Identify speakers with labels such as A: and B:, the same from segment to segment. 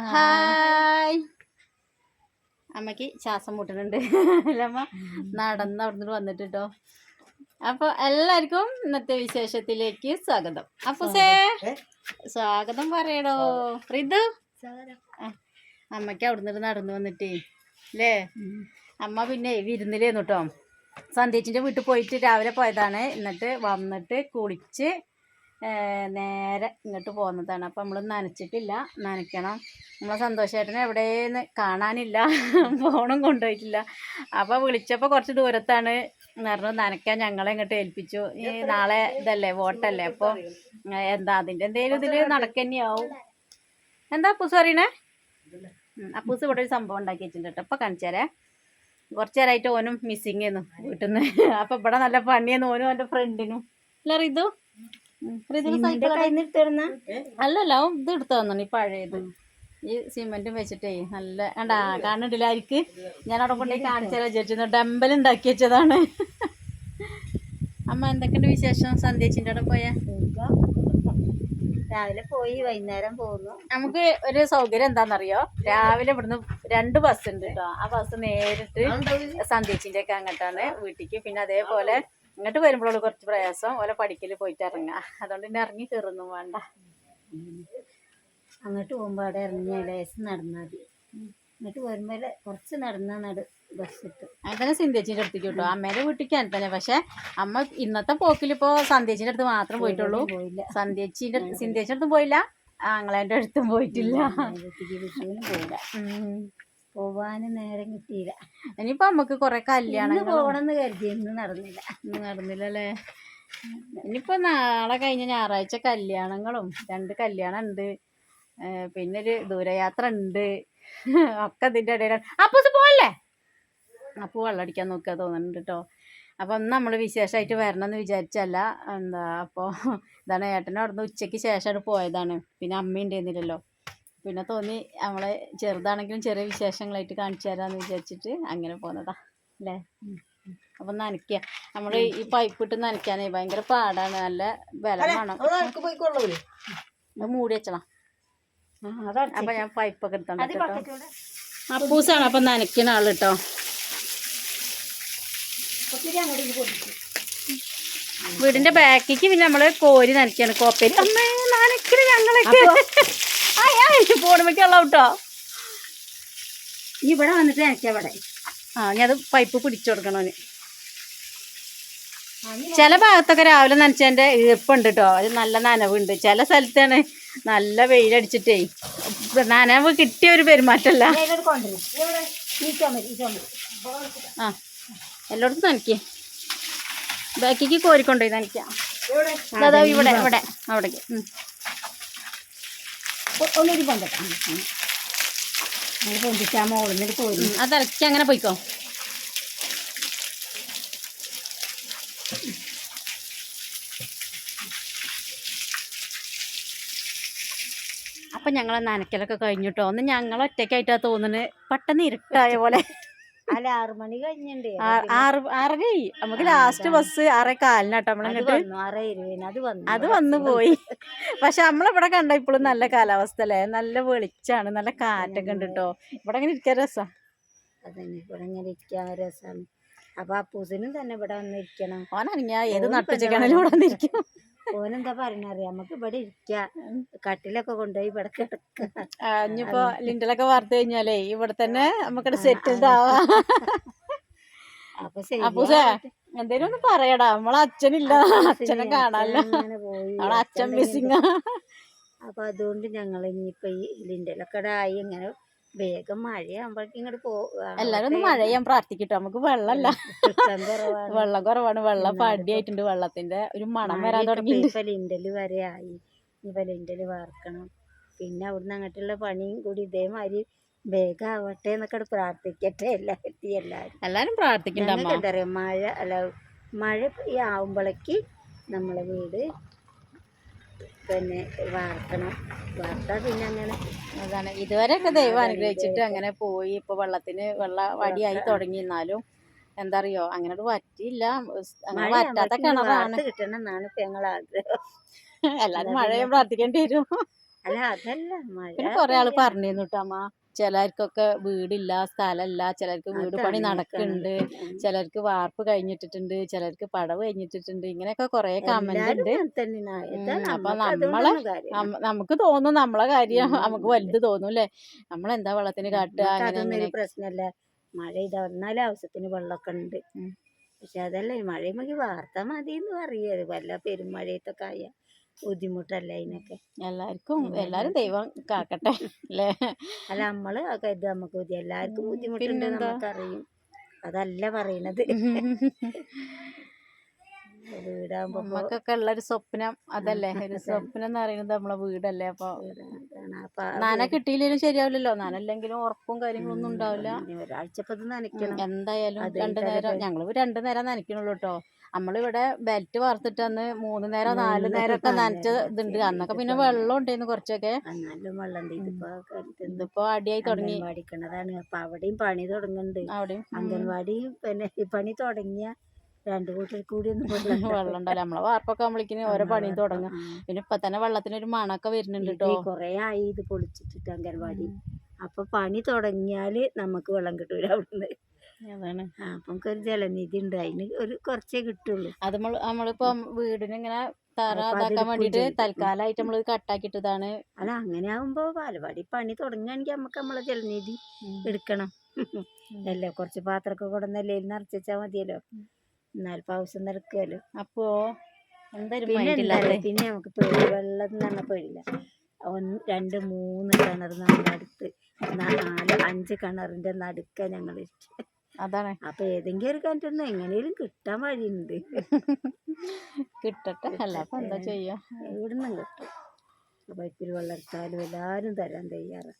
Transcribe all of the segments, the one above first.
A: Hi. അമ്മക്ക് ശ്വാസം മുട്ടുന്നുണ്ട് അല്ലേ അമ്മ? നടന്ന് അവിടുന്ന് വന്നിട്ട് കേട്ടോ. അപ്പോൾ എല്ലാവർക്കും ഇന്നത്തെ വിശേഷത്തിലേക്ക് സ്വാഗതം. അപ്പൂസേ സ്വാഗതം പറയടോ. റിതു അമ്മയ്ക്ക് അവിടുന്ന് നടന്നു വന്നിട്ടേ അല്ലേ? അമ്മ പിന്നെ വിരുന്നിലേന്നു കേട്ടോ. സന്ധ്യേച്ചിൻ്റെ വീട്ടിൽ പോയിട്ട് രാവിലെ പോയതാണ്. എന്നിട്ട് വന്നിട്ട് കുളിച്ച് നേരെ ഇങ്ങോട്ട് പോകുന്നതാണ്. അപ്പം നമ്മൾ നനച്ചിട്ടില്ല, നനയ്ക്കണം. നമ്മളെ സന്തോഷേട്ടനെ എവിടെയെന്ന് കാണാനില്ല, ഫോണും കൊണ്ടുപോയിട്ടില്ല. അപ്പോൾ വിളിച്ചപ്പോൾ കുറച്ച് ദൂരത്താണ് പറഞ്ഞു, നനയ്ക്കാൻ ഞങ്ങളെ ഇങ്ങോട്ട് ഏൽപ്പിച്ചു. ഈ നാളെ ഇതല്ലേ, വോട്ടല്ലേ, അപ്പോൾ എന്താ അതിൻ്റെ എന്തെങ്കിലും ഇതിൽ നടക്കന്നെയാവും. എന്താ അപ്പൂസ് പറയണേ? അപ്പൂസ് ഇവിടെ ഒരു സംഭവം ഉണ്ടാക്കി വെച്ചിട്ടുണ്ട് കേട്ടോ. ഇപ്പോൾ കാണിച്ചാരേ. കുറച്ച് നേരമായിട്ട് ഓനും മിസ്സിങ് ആയിരുന്നു വീട്ടിൽ നിന്ന്. അപ്പം ഇവിടെ നല്ല പണിയെന്ന് ഓനും എൻ്റെ ഫ്രണ്ടിനും. അല്ല റിതു? അല്ലല്ല ഇത് എടുത്തു തന്നു. ഈ പഴയത് ഈ സിമെന്റും വെച്ചിട്ടേ നല്ല കണ്ടാ കാണണ്ടില്ലായിരിക്കും. ഞാൻ അവിടെ കൊണ്ടുപോയി കാണിച്ചാലോ വിചാരിച്ചു. ഡമ്പൽ ഉണ്ടാക്കി വെച്ചതാണ്. അമ്മ എന്തൊക്കെയുണ്ട് വിശേഷം? സന്ധ്യേച്ചിൻ്റെ അവിടെ പോയാ?
B: രാവിലെ പോയി വൈകുന്നേരം പോകുന്നു.
A: നമുക്ക് ഒരു സൗകര്യം എന്താണെന്നറിയോ? രാവിലെ ഇവിടുന്ന് 2 ബസ് ഉണ്ട് കേട്ടോ. ആ ബസ് നേരിട്ട് സന്ധ്യേച്ചിൻ്റെ ഒക്കെ അങ്ങോട്ടാണ് വീട്ടിലേക്ക്. പിന്നെ അതേപോലെ ഇങ്ങോട്ട് വരുമ്പോഴുള്ള കുറച്ച് പ്രയാസം, ഓലെ പഠിക്കൽ പോയിട്ട് ഇറങ്ങുക. അതുകൊണ്ട് തന്നെ ഇറങ്ങി കയറൊന്നും വേണ്ട.
B: അങ്ങോട്ട് പോകുമ്പോൾ അവിടെ ഇറങ്ങിയ ലേശം നടന്നാൽ മതി. ഇങ്ങോട്ട് വരുമ്പോൾ കുറച്ച് നടന്ന ബസ് കിട്ടും.
A: അങ്ങനെ തന്നെ സന്ധ്യേച്ചിൻ്റെ അടുത്തേക്ക് കിട്ടും. അമ്മേൻ്റെ വീട്ടിലേക്ക് അങ്ങനെ തന്നെ. പക്ഷെ അമ്മ ഇന്നത്തെ പോക്കിലിപ്പോൾ സന്ധ്യേച്ചിൻ്റെ അടുത്ത് മാത്രം പോയിട്ടുള്ളൂ. സന്ധ്യേച്ചിൻ്റെ അടുത്തും പോയില്ല, ആങ്ങളേൻ്റെ അടുത്തും പോയിട്ടില്ല.
B: പോയില്ല, പോവാനും നേരം കിട്ടിയില്ല.
A: ഇനിയിപ്പോൾ നമുക്ക് കുറെ കല്യാണം
B: പോകണമെന്ന് കരുതി, ഇന്ന്
A: നടന്നില്ലല്ലേ? ഇനിയിപ്പോൾ നാളെ കഴിഞ്ഞ ഞായറാഴ്ച കല്യാണങ്ങളും 2 കല്യാണം ഉണ്ട്, പിന്നെ ഒരു ദൂരയാത്ര ഉണ്ട്, ഒക്കെ ഇതിൻ്റെ ഇടയിലാണ്. അപ്പൂസ് പോവല്ലേ? അപ്പോൾ വെള്ളം അടിക്കാൻ നോക്കുക തോന്നുന്നുണ്ട് കേട്ടോ. അപ്പം ഒന്ന് നമ്മൾ വിശേഷമായിട്ട് വരണമെന്ന് വിചാരിച്ചല്ല. എന്താ അപ്പോൾ ഇതാണ് ഏട്ടനും അവിടുന്ന് ഉച്ചയ്ക്ക് ശേഷമാണ് പോയതാണ്. പിന്നെ അമ്മ ഉണ്ടായിരുന്നില്ലല്ലോ. പിന്നെ തോന്നി നമ്മളെ ചെറുതാണെങ്കിലും ചെറിയ വിശേഷങ്ങളായിട്ട് കാണിച്ചു തരാമെന്ന് വിചാരിച്ചിട്ട് അങ്ങനെ പോകുന്നതാ അല്ലേ? അപ്പം നനയ്ക്കുക. നമ്മൾ ഈ പൈപ്പ് ഇട്ട് നനയ്ക്കാനേ ഭയങ്കര പാടാണ്. നല്ല ബലം വേണം. അത് മൂടി വെച്ചണം. അപ്പം ഞാൻ പൈപ്പൊക്കെ എടുത്തോണ്ട് കേട്ടോ. അപ്പൂസാണ് അപ്പം നനയ്ക്കുന്ന ആൾ കേട്ടോ. വീടിന്റെ ബാക്കിക്ക് പിന്നെ നമ്മള് കോരി നനയ്ക്കാണ്. കോപ്പേരി അമ്മേ നനയ്ക്കല് ഞങ്ങളൊക്കെ പോടുമ്പോ കേട്ടോ.
B: ഇവിടെ വന്നിട്ട് നനയ്ക്കാം. ഇവിടെ
A: ഞാൻ അത് പൈപ്പ് പിടിച്ചു കൊടുക്കണോ? ചില ഭാഗത്തൊക്കെ രാവിലെ നനച്ചതിന്റെ ഈർപ്പുണ്ട് കേട്ടോ. അത് നല്ല നനവുണ്ട്. ചില സ്ഥലത്താണ് നല്ല വെയിലടിച്ചിട്ടേ നനവ് കിട്ടിയ ഒരു പെരുമാറ്റല്ല. ആ എല്ലായിടത്തും നനയ്ക്കേ. ബാക്കിക്ക് കോരിക്കൊണ്ടുപോയി നനയ്ക്കാം. അതാ ഇവിടെ ഇവിടെ അവിടേക്ക് അത് ഇറക്കി അങ്ങനെ പോയിക്കോ. അപ്പം ഞങ്ങൾ നനയ്ക്കലൊക്കെ കഴിഞ്ഞിട്ടോ. ഒന്ന് ഞങ്ങൾ ഒറ്റയ്ക്കായിട്ടാണ് തോന്നുന്നത്. പെട്ടെന്ന് ഇരുട്ടായ പോലെ.
B: അല്ല 6 മണി കഴിഞ്ഞിട്ടുണ്ട്.
A: 6:30 നമുക്ക് ലാസ്റ്റ് ബസ് 6:15 നമ്മളിങ്ങോട്ട് അത് വന്നു പോയി. പക്ഷെ നമ്മളിവിടെ കണ്ട ഇപ്പോഴും നല്ല കാലാവസ്ഥ അല്ലേ? നല്ല വെളിച്ചാണ്, നല്ല കാറ്റൊക്കെ ഉണ്ട് കേട്ടോ. ഇവിടെ അങ്ങനെ ഇരിക്കാൻ രസമാണ്.
B: അതന്നെ, ഇവിടെ ഇങ്ങനെ ഇരിക്കാൻ രസമാണ്. അപ്പൊ അപ്പൂസിനും തന്നെ ഇവിടെ വന്നിരിക്കണം.
A: ഓനറിയാ ഏത് നട്ടുച്ചക്കാണെങ്കിലും ഇവിടെ വന്നിരിക്കും.
B: ഓനെന്താ പറയണറിയാം, നമുക്ക് ഇവിടെ ഇരിക്കാം, കട്ടിലൊക്കെ കൊണ്ടുപോയി ഇവിടെ കിടക്കാം.
A: ഇനിയിപ്പോ ലിൻഡലൊക്കെ വാർത്ത കഴിഞ്ഞാലേ ഇവിടെ തന്നെ നമുക്കിവിടെ സെറ്റിൽഡ് ആവാം. അപ്പൂസേ എന്തേലും ഒന്ന് പറയടാ. നമ്മളെ അച്ഛനില്ല, അച്ഛനെ കാണാനല്ലോ. നമ്മളെ അച്ഛൻ മിസ്സിങ്.
B: അപ്പൊ അതുകൊണ്ട് ഞങ്ങൾ ഇനിയിപ്പോ ഈ ലിൻഡലൊക്കെ ആയി ഇങ്ങനെ വേഗം മഴയാകുമ്പോഴേക്കും ഇങ്ങോട്ട് പോവാ.
A: എല്ലാരും ഒന്ന് മഴ ചെയ്യാൻ പ്രാർത്ഥിക്കട്ടോ. നമുക്ക് വെള്ളമല്ല, വെള്ളം കുറവാണ്. വെള്ളം പടിയായിട്ടുണ്ട്. വെള്ളത്തിന്റെ ഒരു മണം വരാൻ തുടങ്ങി.
B: ഇപ്പൊ ലിൻഡല് വരെ ആയി. ഇപ്പൊ ലിൻഡല് വാർക്കണം. പിന്നെ അവിടുന്ന് അങ്ങോട്ടുള്ള പണിയും കൂടി ഇതേമാതിരി വേഗം ആവട്ടെ എന്നൊക്കെ പ്രാർത്ഥിക്കട്ടെ.
A: എല്ലാരും പ്രാർത്ഥിക്കണ്ട.
B: എന്താ പറയാ, മഴ ആവുമ്പോഴേക്ക് നമ്മളെ വീട് പിന്നെ വാർക്കണം. വാർത്താ പിന്നെ അങ്ങനെ
A: അതാണ്. ഇതുവരെയൊക്കെ ദൈവം അനുഗ്രഹിച്ചിട്ട് അങ്ങനെ പോയി. ഇപ്പൊ വെള്ളത്തിന് വടിയായി തുടങ്ങി. എന്നാലും എന്താ അറിയോ, അങ്ങനെ പറ്റിയില്ല. അങ്ങനെ പറ്റാത്ത കിണറാണ്
B: കിട്ടണം എന്നാണ് ഇപ്പൊ ഞങ്ങൾ ആഗ്രഹം.
A: എല്ലാരും മഴയെ പ്രാർത്ഥിക്കേണ്ടി വരും.
B: അല്ല അതല്ല മഴ
A: പിന്നെ കൊറേ ആള് പറഞ്ഞിരുന്നു കേട്ടോ അമ്മ, ചിലർക്കൊക്കെ വീടില്ല, സ്ഥലമില്ല, ചിലർക്ക് വീട് പണി നടക്കുന്നുണ്ട്, ചിലർക്ക് വാർപ്പ് കഴിഞ്ഞിട്ടിട്ടുണ്ട്, ചിലർക്ക് പടവ് കഴിഞ്ഞിട്ടിട്ടുണ്ട്, ഇങ്ങനെയൊക്കെ കൊറേ കമന്റ് ഉണ്ട്. അപ്പൊ നമുക്ക് തോന്നും നമ്മളെ കാര്യം നമുക്ക് വലുത് തോന്നും അല്ലേ, നമ്മളെന്താ വെള്ളത്തിന് കാട്ടുക, അങ്ങനെ
B: പ്രശ്നമല്ല. മഴ ഇതാ വന്നാലും ആവശ്യത്തിന് വെള്ളമൊക്കെ ഉണ്ട്. പക്ഷെ അതല്ല മഴയുമ്പോ വാർത്ത മതി എന്ന് പറയത്, വല്ല പെരുമഴയത്തൊക്കെ ആയ ബുദ്ധിമുട്ടല്ല അതിനൊക്കെ.
A: എല്ലാരും ദൈവം കാക്കട്ടെ അല്ലേ.
B: അല്ല നമ്മള് ഇത് നമുക്ക് എല്ലാവർക്കും ബുദ്ധിമുട്ടുണ്ട് നമുക്കറിയും, അതല്ല പറയണത്. വീടാകുമ്പോ
A: നമുക്കൊക്കെ ഉള്ളൊരു സ്വപ്നം അതല്ലേ, ഒരു സ്വപ്നം എന്ന് പറയുന്നത് നമ്മളെ വീടല്ലേ. അപ്പൊ നന കിട്ടിയില്ലെങ്കിലും ശരിയാവില്ലല്ലോ, നനല്ലെങ്കിലും ഉറപ്പും കാര്യങ്ങളും ഒന്നും ഉണ്ടാവില്ല.
B: ഒരാഴ്ചപ്പത് നനയ്ക്കണം
A: എന്തായാലും 2 നേരം, ഞങ്ങള് 2 നേരം നനയ്ക്കണുള്ളൂ കേട്ടോ. നമ്മളിവിടെ ബെൽറ്റ് വാർത്തിട്ട് അന്ന് 3 നേരം 4 നേരമൊക്കെ നനച്ച ഇതുണ്ട്. അന്നൊക്കെ പിന്നെ വെള്ളം ഉണ്ടായിരുന്നു കുറച്ചൊക്കെ. ഇതിപ്പോ അടിയായി തുടങ്ങി.
B: അപ്പൊ അവിടെയും പണി തുടങ്ങുന്നുണ്ട്.
A: അവിടെയും
B: അംഗൻവാടി പിന്നെ പണി തുടങ്ങിയ 2 കൂട്ടർ കൂടി
A: വെള്ളം ഉണ്ടല്ലോ. നമ്മളെ വാർപ്പൊക്കെ ആകുമ്പോഴേക്കിന് ഓരോ പണിയും തുടങ്ങും. പിന്നെ ഇപ്പൊ തന്നെ വെള്ളത്തിനൊരു മണൊക്കെ വരുന്നുണ്ട് കേട്ടോ.
B: കൊറേ ആയി ഇത് പൊളിച്ചിട്ടിട്ട് അംഗൻവാടി. അപ്പൊ പണി തുടങ്ങിയാല് നമുക്ക് വെള്ളം കിട്ടൂല അവിടുന്ന്.
A: അതാണ്.
B: അപ്പൊ നമുക്കൊരു ജലനിധി ഉണ്ട്, അതിന് ഒരു കുറച്ചേ കിട്ടുള്ളൂ.
A: അത് നമ്മളിപ്പോ വീടിന് ഇങ്ങനെ തറ ഇതാക്കാൻ വേണ്ടിട്ട് തൽക്കാലമായിട്ട് നമ്മള് കട്ടാക്കിട്ടതാണ്.
B: അല്ല അങ്ങനെ ആകുമ്പോ പാലവാടി പണി തുടങ്ങുകയാണെങ്കിൽ നമുക്ക് നമ്മളെ ജലനിധി എടുക്കണം. അല്ലേ കുറച്ച് പാത്രമൊക്കെ കൊടുന്നല്ലേ നിറച്ചാ മതിയല്ലോ, എന്നാലിപ്പോ ആവശ്യം നിറക്കുമല്ലോ.
A: അപ്പോ
B: പിന്നെ നമുക്ക് വെള്ളം എന്ന് പറഞ്ഞ പേടില്ല. 1 2 3 കിണർ നമ്മുടെ അടുത്ത്, 4 5 കിണറിന്റെ നടുക്ക ഞങ്ങൾ ഇഷ്ടം.
A: അതാണ്.
B: അപ്പൊ ഏതെങ്കിലും ഒരു കിണറ്റിന്ന് എങ്ങനെയും കിട്ടാൻ വഴിയുണ്ട്.
A: കിട്ടട്ടെ, അല്ല അപ്പൊ എന്താ ചെയ്യാ,
B: എവിടുന്നും കിട്ടും. പൈപ്പിൽ വെള്ളം എടുത്താലും എല്ലാരും തരാൻ തയ്യാറാ.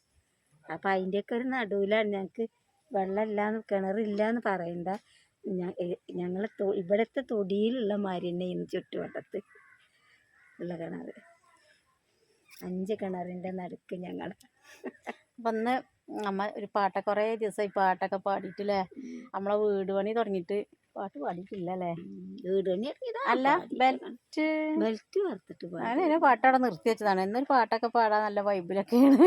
B: അപ്പൊ അതിന്റെയൊക്കെ ഒരു നടുവിലാണ് ഞങ്ങക്ക് വെള്ളമില്ലാന്ന്, കിണറില്ലാന്ന് പറയണ്ട. ഞങ്ങളെ ഇവിടത്തെ തൊടിയിലുള്ള മാതിരി തന്നെ ഇന്ന് ചുറ്റുവട്ടത്ത് ഉള്ള കിണറ്, 5 കിണറിന്റെ നടുക്ക് ഞങ്ങൾ.
A: അന്ന് നമ്മ ഒരു പാട്ടൊക്കെ കുറേ ദിവസമായി പാട്ടൊക്കെ പാടിയിട്ടില്ലേ. നമ്മളെ വീട് പണി തുടങ്ങിയിട്ട് പാട്ട് പാടിയിട്ടില്ല അല്ലേ.
B: വീട് പണി
A: അല്ല ബെൽറ്റ്
B: വാർത്തിട്ട്
A: അങ്ങനെ പാട്ടവിടെ നിർത്തി വെച്ചതാണ്. എന്നൊരു പാട്ടൊക്കെ പാടാൻ നല്ല വൈബിലൊക്കെയാണ്.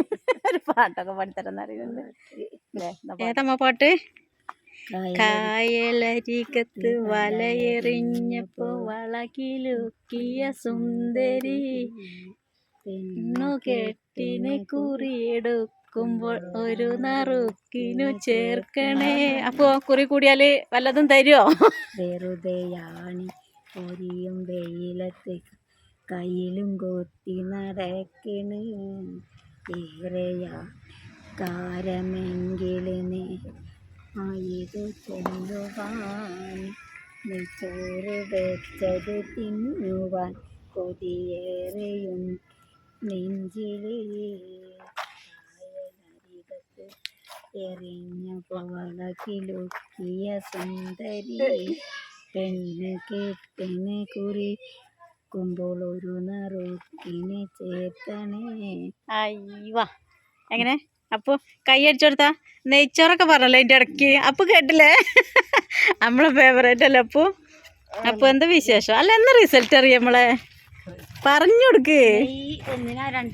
A: ഒരു പാട്ടൊക്കെ പാടിത്തരാന്ന് അറിയുന്നുണ്ട്. ഏതമ്മ പാട്ട്? കായലരികത്ത് വലയെറിഞ്ഞപ്പോ വളകിലുക്കിയ സുന്ദരി, പെണ്ണു കെട്ടിന് കുറിയെടുക്കുമ്പോൾ ഒരു നറുക്കിനു ചേർക്കണേ. അപ്പോ കുറി കൂടിയാല് വല്ലതും തരുമോ?
B: വെറുതെയാണി പൊരിയും വെയിലത്ത് കയ്യിലും കൊത്തി നടക്കണ്, ഏറെയാ കാരമെങ്കിലിന് ഇത് കൊല്ലുവാൻ, ചോറ് വെച്ചത് തിന്നുവാൻ കൊതിയേറെയും നെഞ്ചിലേ. കായലരികത്ത് എറിഞ്ഞ വളകിലുക്കിയ സുന്ദരി, പെണ്ണ് കെട്ടിന് കുറിക്കുമ്പോൾ ഒരു നറുക്കിന് ചേർത്തണേ.
A: അയ്യവാ എങ്ങനെ അപ്പൊ കൈ അടിച്ചു കൊടുത്താ നെയ്ച്ചോറൊക്കെ പറഞ്ഞല്ലോ അതിന്റെ ഇടയ്ക്ക്. അപ്പൊ കേട്ടില്ലേ, നമ്മളെ ഫേവറേറ്റ് അല്ലേ അപ്പൊ. അപ്പൊ എന്താ വിശേഷം? അല്ല എന്നാ റിസൾട്ട് അറിയാം നമ്മളെ, പറഞ്ഞു കൊടുക്ക്.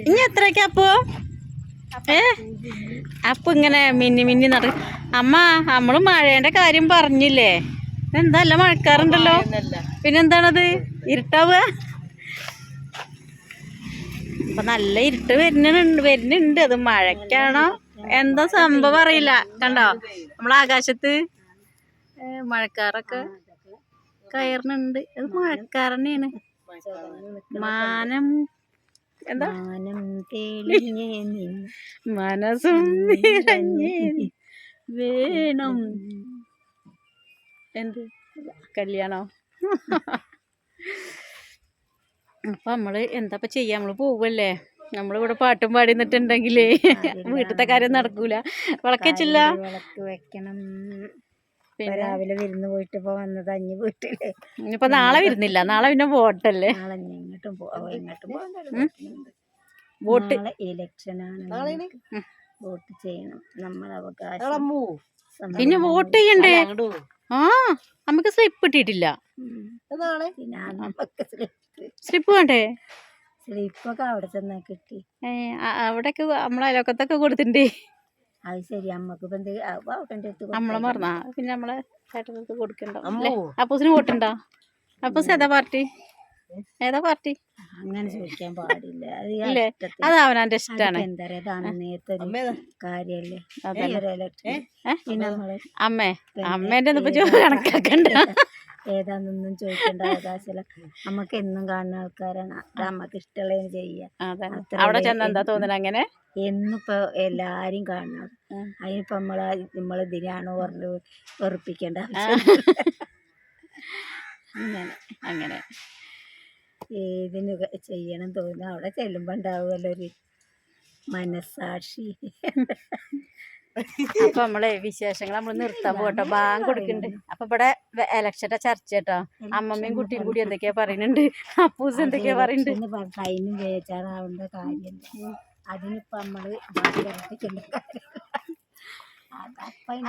A: ഇനി എത്രയൊക്കെ അപ്പൊ അപ്പൊ ഇങ്ങനെ മിന്നി മിന്നി നട. അമ്മ നമ്മള് മഴേന്റെ കാര്യം പറഞ്ഞില്ലേ, എന്താ അല്ല മഴക്കാറുണ്ടല്ലോ, പിന്നെന്താണത് ഇരുട്ടാവുക. അപ്പൊ നല്ല ഇരുട്ട് വരുന്നുണ്ട്. അത് മഴക്കാണോ എന്താ സംഭവം അറിയില്ല. കണ്ടോ നമ്മളെ ആകാശത്ത് മഴക്കാറൊക്കെ കയറുന്നുണ്ട്. അത് മഴക്കാർ തന്നെയാണ്. മാനം എന്താ മനസ്സും നിറഞ്ഞേ വേണം. എന്ത് കല്യാണോ? അപ്പൊ നമ്മള് എന്താ ചെയ്യാ, നമ്മള് പോവല്ലേ. നമ്മളിവിടെ പാട്ടും പാടി നിന്നിട്ടുണ്ടെങ്കിലേ വീട്ടിലത്തെ കാര്യം നടക്കൂല. വിളക്കച്ചില്ല,
B: വിളക്ക് വെക്കണം. പിന്നെ രാവിലെ വിരുന്ന് പോയിട്ട് ഇപ്പൊ വന്നത് അഞ്ഞ് വീട്ടില്.
A: ഇനിയിപ്പൊ നാളെ വരുന്നില്ല, നാളെ പിന്നെ വോട്ടല്ലേ.
B: നാളെ എങ്ങോട്ടും വോട്ട് ഇലക്ഷനാണ്, വോട്ട് ചെയ്യണം, നമ്മളെ അവകാശം.
A: പിന്നെ വോട്ട് ചെയ്യണ്ടേ? ആ നമുക്ക് സ്ലിപ്പ് കിട്ടിയിട്ടില്ല. സ്ലിപ്പ് വേണ്ടേ?
B: സ്ലിപ്പൊക്കെ അവിടെ ചെന്നാ കിട്ടി.
A: അവിടെയൊക്കെ നമ്മളെ അയലോക്കത്തൊക്കെ കൊടുത്തിട്ടുണ്ട്.
B: അത് ശരി. അമ്മക്ക് ഇപ്പൊ എന്ത് അവിടെ
A: നമ്മളെ മറന്നാ പിന്നെ നമ്മളെ ചേട്ടനടുത്ത് കൊടുക്കണ്ടോ അല്ലേ? അപ്പൂസിന് വോട്ടുണ്ടോ? അപ്പൂസ് ഏതാ പാർട്ടി?
B: അങ്ങനെ ചോദിക്കാൻ പാടില്ല.
A: ഇല്ലേ, അത് അവനാന്റെ ഇഷ്ടാണ്.
B: എന്താ പറയാ, അന്നേത്തെ കാര്യല്ലേ. പിന്നെ നമ്മള്
A: അമ്മേന്റെ കണക്കാക്കണ്ട.
B: ഏതാന്നൊന്നും ചോദിക്കേണ്ട അവകാശമില്ല. നമ്മക്ക് എന്നും കാണുന്ന ആൾക്കാരാണ്. അത് നമ്മക്ക് ഇഷ്ടമുള്ളതിന് ചെയ്യാം.
A: അവിടെ ചെന്ന എന്താ തോന്നുന്നത്? അങ്ങനെ
B: എന്നിപ്പോ എല്ലാരും കാണണം. അതിനിപ്പോ നമ്മളിതിനാണോ പറഞ്ഞു വെറുപ്പിക്കേണ്ട ആവശ്യം.
A: അങ്ങനെ
B: ഏതിന് ചെയ്യണം തോന്നുന്നു അവിടെ ചെല്ലുമ്പോ ഉണ്ടാവുമല്ലോ ഒരു മനസ്സാക്ഷി.
A: അപ്പൊ നമ്മളെ വിശേഷങ്ങൾ നമ്മൾ നിർത്താൻ പോട്ടോ, ബാങ്ക് കൊടുക്കുന്നുണ്ട്. അപ്പൊ ഇവിടെ ഇലക്ഷന്റെ ചർച്ച കേട്ടോ, അമ്മമ്മയും കുട്ടിയും കൂടി എന്തൊക്കെയാ പറയുന്നുണ്ട്, അപ്പൂസ് എന്തൊക്കെയാ പറയുന്നുണ്ട്.
B: അതിനും ബേജാറാവേണ്ട കാര്യമില്ല. അതിനിപ്പോ നമ്മള്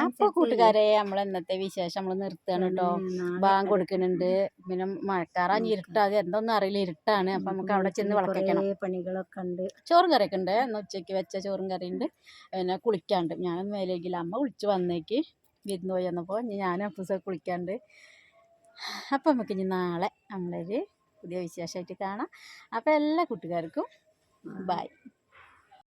A: അപ്പൊ കൂട്ടുകാരെ, നമ്മൾ ഇന്നത്തെ വിശേഷം നമ്മൾ നിർത്തുകയാണ് കേട്ടോ. ബാങ്ക് കൊടുക്കുന്നുണ്ട്. പിന്നെ മഴക്കാറാഞ്ഞ് ഇരുട്ടാകെ എന്തൊന്നും അറിയില്ല, ഇരുട്ടാണ്. അപ്പൊ നമുക്ക് അവിടെ ചെന്ന് വിളക്കണം.
B: പണികളൊക്കെ ഉണ്ട്.
A: ചോറും കറിയൊക്കെ ഉണ്ട്. ഇന്ന് ഉച്ചയ്ക്ക് വെച്ച ചോറും കറി ഉണ്ട്. പിന്നെ കുളിക്കാണ്ട് ഞാനൊന്നും മേലേക്കില്ല. അമ്മ കുളിച്ച് വന്നേക്ക് വിരുന്ന് പോയി വന്നപ്പോൾ ഞാൻ അപ്പൂസൊക്കെ കുളിക്കാണ്ട്. അപ്പം നമുക്ക് ഇനി നാളെ നമ്മളൊരു പുതിയ വിശേഷമായിട്ട് കാണാം. അപ്പോൾ എല്ലാ കൂട്ടുകാർക്കും ബൈ.